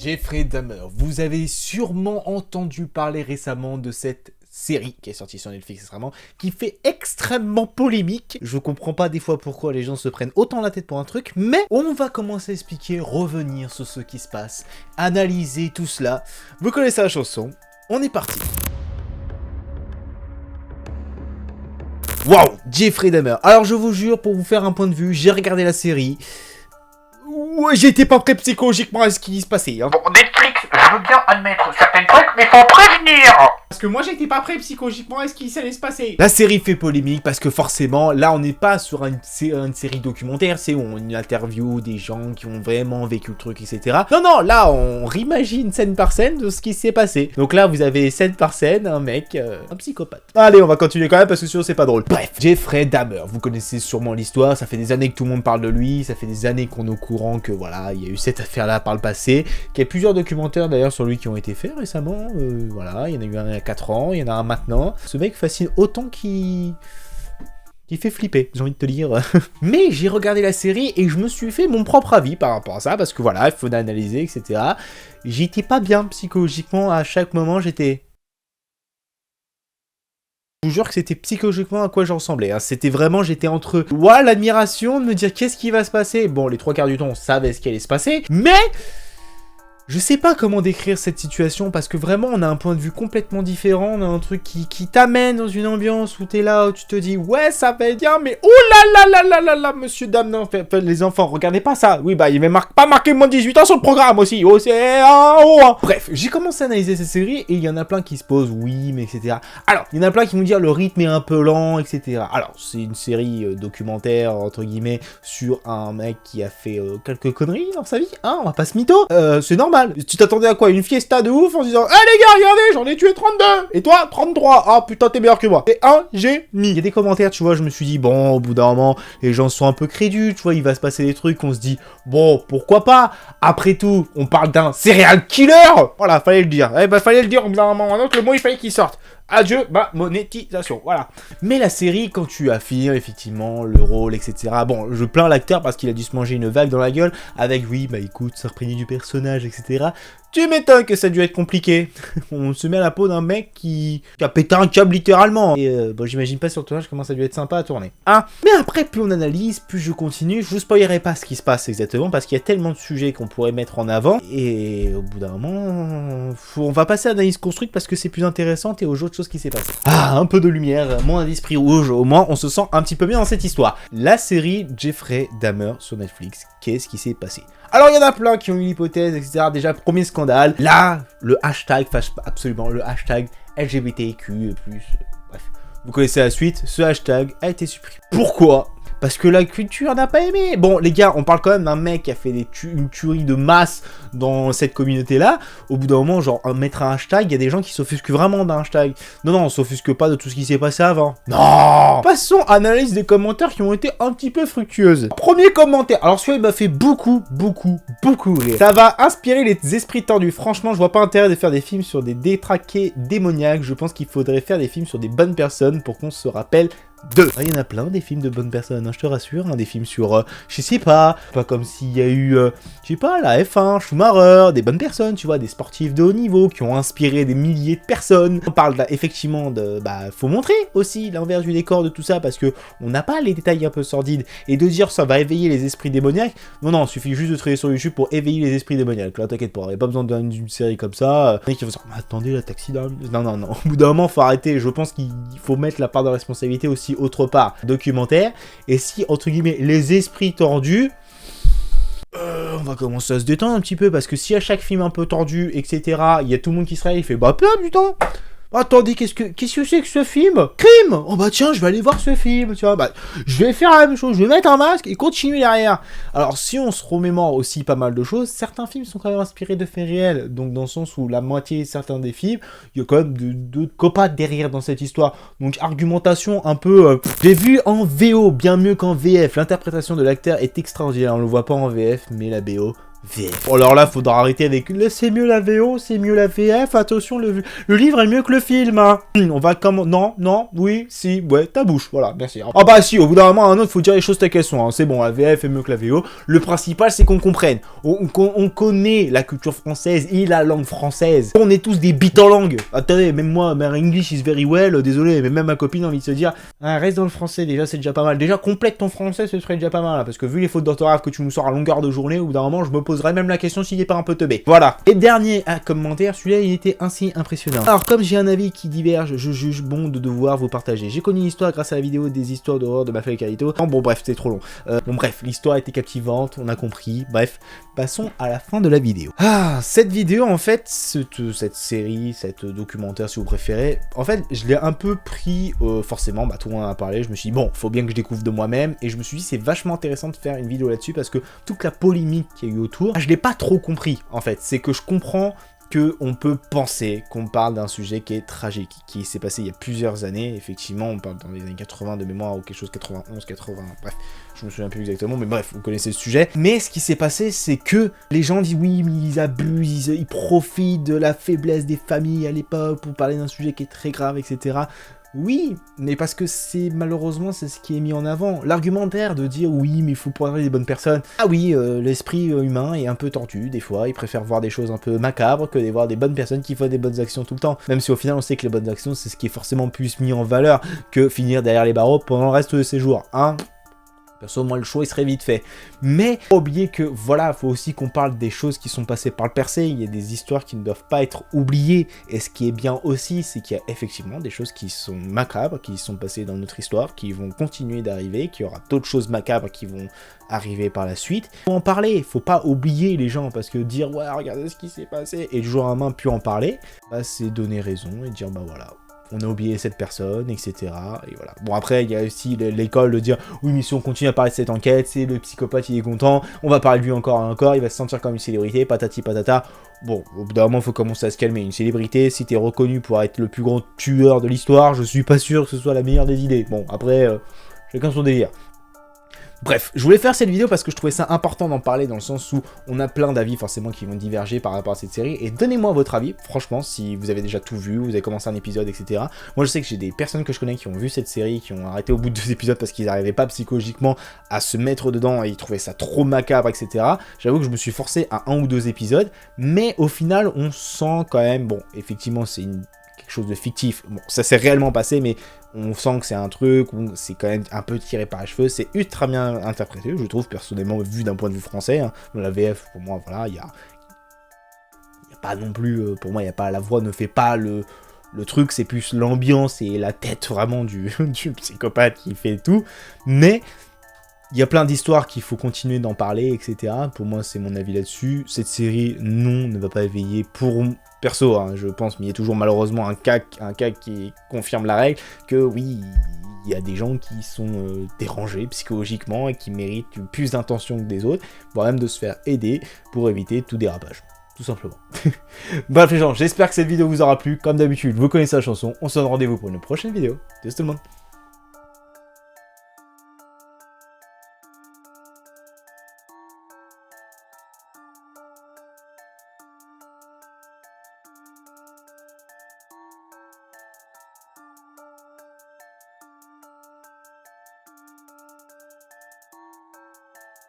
Jeffrey Dahmer, vous avez sûrement entendu parler récemment de cette série qui est sortie sur Netflix récemment, qui fait extrêmement polémique. Je comprends pas des fois pourquoi les gens se prennent autant la tête pour un truc, mais on va commencer à expliquer, revenir sur ce qui se passe, analyser tout cela. Vous connaissez la chanson, on est parti. Waouh, Jeffrey Dahmer. Alors je vous jure, pour vous faire un point de vue, j'ai regardé la série. Ouais, j'étais pas prêt psychologiquement à ce qui se passait. Hein. Bon, Netflix, je veux bien admettre certains trucs, mais faut prévenir. Parce que moi j'étais pas prêt psychologiquement à ce qui allait se passer. La série fait polémique parce que forcément, là on n'est pas sur une série documentaire, c'est où on interview des gens qui ont vraiment vécu le truc, etc. Non, là on réimagine scène par scène de ce qui s'est passé. Donc là vous avez scène par scène, un mec, un psychopathe. Allez, on va continuer quand même parce que sinon c'est pas drôle. Bref, Jeffrey Dahmer, vous connaissez sûrement l'histoire, ça fait des années que tout le monde parle de lui, ça fait des années qu'on est au courant que voilà, il y a eu cette affaire-là par le passé, qu'il y a plusieurs documentaires d'ailleurs sur lui qui ont été faits récemment, voilà, il y en a eu un il y a 4 ans, il y en a un maintenant. Ce mec fascine autant qu'il fait flipper, j'ai envie de te dire. Mais j'ai regardé la série et je me suis fait mon propre avis par rapport à ça, parce que voilà, il faut analyser, etc. J'étais pas bien psychologiquement, à chaque moment j'étais... Je vous jure que c'était psychologiquement à quoi je ressemblais. Hein. C'était vraiment, j'étais entre l'admiration de me dire qu'est-ce qui va se passer. Bon, les 3 quarts du temps, on savait ce qui allait se passer, mais... Je sais pas comment décrire cette situation parce que vraiment on a un point de vue complètement différent, on a un truc qui t'amène dans une ambiance où t'es là, où tu te dis ouais ça va être bien mais oh là, monsieur dame, non, les enfants, regardez pas ça, oui bah il avait pas marqué moins de 18 ans sur le programme aussi, oh c'est un haut hein. Bref, j'ai commencé à analyser cette série et il y en a plein qui se posent oui mais etc. Alors, il y en a plein qui vont dire le rythme est un peu lent etc. Alors, c'est une série documentaire entre guillemets sur un mec qui a fait quelques conneries dans sa vie, hein, on va pas se mytho, c'est normal. Tu t'attendais à quoi? Une fiesta de ouf en se disant les gars, regardez, j'en ai tué 32 et toi 33. Ah putain, t'es meilleur que moi. T'es un génie. Il y a des commentaires, tu vois, je me suis dit bon, au bout d'un moment, les gens sont un peu crédules, tu vois, il va se passer des trucs, on se dit bon, pourquoi pas. Après tout, on parle d'un serial killer. Voilà, fallait le dire. Eh ben, fallait le dire au bout d'un moment, le mot il fallait qu'il sorte. Adieu, monétisation, voilà. Mais la série, quand tu affirmes effectivement le rôle, etc. Bon, je plains l'acteur parce qu'il a dû se manger une vague dans la gueule avec oui, bah écoute, s'imprégner du personnage, etc. Tu m'étonnes que ça a dû être compliqué. On se met à la peau d'un mec qui a pété un câble littéralement. Et bon, j'imagine pas sur le tournage comment ça a dû être sympa à tourner. Hein. Mais après, plus on analyse, plus je continue. Je vous spoilerai pas ce qui se passe exactement parce qu'il y a tellement de sujets qu'on pourrait mettre en avant. Et au bout d'un moment, on va passer à l'analyse construite parce que c'est plus intéressant et aux autres choses qui s'est passé. Ah, un peu de lumière, moins d'esprit rouge. Au moins, on se sent un petit peu bien dans cette histoire. La série Jeffrey Dahmer sur Netflix. Qu'est-ce qui s'est passé? Alors, il y en a plein qui ont eu l'hypothèse, etc. Déjà, premier scandale. Là, le hashtag, absolument, le hashtag LGBTQ+. Bref, vous connaissez la suite. Ce hashtag a été supprimé. Pourquoi? Parce que la culture n'a pas aimé. Bon, les gars, on parle quand même d'un mec qui a fait une tuerie de masse dans cette communauté-là. Au bout d'un moment, genre, mettre un hashtag, il y a des gens qui s'offusquent vraiment d'un hashtag. Non, on s'offusque pas de tout ce qui s'est passé avant. Non. Passons à l'analyse des commentaires qui ont été un petit peu fructueuses. Premier commentaire. Alors, celui-là, il m'a fait beaucoup rire. Ça va inspirer les esprits tordus. Franchement, je vois pas intérêt de faire des films sur des détraqués démoniaques. Je pense qu'il faudrait faire des films sur des bonnes personnes pour qu'on se rappelle d'eux. Il y en a plein des films de bonnes personnes, hein, je te rassure, hein, des films sur, je sais pas comme s'il y a eu, je sais pas, la F1, Schumacher, des bonnes personnes, tu vois, des sportifs de haut niveau qui ont inspiré des milliers de personnes. On parle effectivement de, faut montrer aussi l'envers du décor de tout ça parce que on n'a pas les détails un peu sordides et de dire ça va éveiller les esprits démoniaques. Non, il suffit juste de travailler sur YouTube pour éveiller les esprits démoniaques. Là, t'inquiète pas, il n'y a pas besoin d'une série comme ça. Qui va dire, mais attendez, la taxidermie. Non. Au bout d'un moment, faut arrêter. Je pense qu'il faut mettre la part de responsabilité aussi autre part documentaire et si entre guillemets les esprits tordus on va commencer à se détendre un petit peu parce que si à chaque film un peu tordu etc il y a tout le monde qui se réveille il fait putain attendez, qu'est-ce que c'est que ce film? Crime! Oh bah tiens, je vais aller voir ce film, tu vois. Je vais faire la même chose, je vais mettre un masque et continuer derrière. Alors, si on se remémore aussi pas mal de choses, certains films sont quand même inspirés de faits réels. Donc, dans le sens où la moitié certains des films, il y a quand même de copas derrière dans cette histoire. Donc, argumentation un peu... J'ai vu en VO, bien mieux qu'en VF. L'interprétation de l'acteur est extraordinaire. On le voit pas en VF, mais la BO... VF. Oh, alors là, faudra arrêter avec c'est mieux la VO, c'est mieux la VF, attention, le livre est mieux que le film, hein. On va comment... Non, oui, si, ouais, ta bouche, voilà, merci. Ah bah si, au bout d'un moment, à un autre, faut dire les choses telles qu'elles sont, hein. C'est bon, la VF est mieux que la VO. Le principal, c'est qu'on comprenne. On connaît la culture française et la langue française. On est tous des bites en langue. Attendez, même moi, my English is very well, désolé, mais même ma copine a envie de se dire, ah, reste dans le français, déjà, c'est déjà pas mal. Déjà, complète ton français, ce serait déjà pas mal, hein, parce que vu les fautes d'orthographe que tu nous sors à longueur de journée, au bout d'un moment, je me poserais même la question s'il est pas un peu teubé. Voilà. Et dernier commentaire, celui-là il était ainsi impressionnant. Alors comme j'ai un avis qui diverge, je juge bon de devoir vous partager. J'ai connu l'histoire grâce à la vidéo des histoires d'horreur de Maffei Carito. Bon bref, c'est trop long. Bon bref, l'histoire était captivante, on a compris. Bref, passons à la fin de la vidéo. Ah, cette vidéo en fait, cette série, cette documentaire si vous préférez, en fait je l'ai un peu pris, forcément, bah tout le monde en a parlé, je me suis dit bon, faut bien que je découvre de moi-même, et je me suis dit c'est vachement intéressant de faire une vidéo là-dessus parce que toute la polémique qu'il y a eu autour, je l'ai pas trop compris en fait, c'est que je comprends qu'on peut penser qu'on parle d'un sujet qui est tragique, qui s'est passé il y a plusieurs années, effectivement, on parle dans les années 80 de mémoire, ou quelque chose 91, 80, bref, je me souviens plus exactement, mais bref, vous connaissez le sujet. Mais ce qui s'est passé, c'est que les gens disent oui, mais ils abusent, ils profitent de la faiblesse des familles à l'époque pour parler d'un sujet qui est très grave, etc. Oui, mais parce que malheureusement c'est ce qui est mis en avant. L'argumentaire de dire oui, mais il faut parler des bonnes personnes. Ah oui, l'esprit humain est un peu tordu des fois, il préfère voir des choses un peu macabres que de voir des bonnes personnes qui font des bonnes actions tout le temps. Même si au final on sait que les bonnes actions c'est ce qui est forcément plus mis en valeur que finir derrière les barreaux pendant le reste de ses jours, hein. Perso, moi, le choix, il serait vite fait. Mais, faut pas oublier que, voilà, faut aussi qu'on parle des choses qui sont passées par le passé. Il y a des histoires qui ne doivent pas être oubliées. Et ce qui est bien aussi, c'est qu'il y a effectivement des choses qui sont macabres, qui sont passées dans notre histoire, qui vont continuer d'arriver, qu'il y aura d'autres choses macabres qui vont arriver par la suite. Faut en parler, faut pas oublier les gens, parce que dire, ouais, regardez ce qui s'est passé, et du jour à main, puis en parler, bah, c'est donner raison et dire, bah voilà. On a oublié cette personne, etc. Et voilà. Bon, après, il y a aussi l'école de dire oui, mais si on continue à parler de cette enquête, c'est le psychopathe, il est content, on va parler de lui encore et encore, il va se sentir comme une célébrité, patati patata. Bon, au bout d'un moment, il faut commencer à se calmer. Une célébrité, si t'es reconnu pour être le plus grand tueur de l'histoire, je suis pas sûr que ce soit la meilleure des idées. Bon, après, chacun son délire. Bref, je voulais faire cette vidéo parce que je trouvais ça important d'en parler dans le sens où on a plein d'avis forcément qui vont diverger par rapport à cette série, et donnez-moi votre avis, franchement, si vous avez déjà tout vu, vous avez commencé un épisode, etc. Moi je sais que j'ai des personnes que je connais qui ont vu cette série, qui ont arrêté au bout de 2 épisodes parce qu'ils n'arrivaient pas psychologiquement à se mettre dedans et ils trouvaient ça trop macabre, etc. J'avoue que je me suis forcé à 1 ou 2 épisodes, mais au final on sent quand même, bon, effectivement c'est quelque chose de fictif, bon, ça s'est réellement passé, mais on sent que c'est un truc où c'est quand même un peu tiré par les cheveux, c'est ultra bien interprété, je trouve, personnellement, vu d'un point de vue français, hein. La VF, pour moi, voilà, il y a pas non plus, pour moi, il y a pas, la voix ne fait pas le truc, c'est plus l'ambiance et la tête vraiment du psychopathe qui fait tout, mais il y a plein d'histoires qu'il faut continuer d'en parler, etc. Pour moi, c'est mon avis là-dessus. Cette série, non, ne va pas éveiller pour... Perso, hein, je pense, mais il y a toujours malheureusement un cas qui confirme la règle, que oui, il y a des gens qui sont dérangés psychologiquement et qui méritent plus d'intention que des autres, voire même de se faire aider pour éviter tout dérapage. Tout simplement. Bref les gens, j'espère que cette vidéo vous aura plu. Comme d'habitude, vous connaissez la chanson. On se donne rendez-vous pour une prochaine vidéo. Tchuss tout le monde.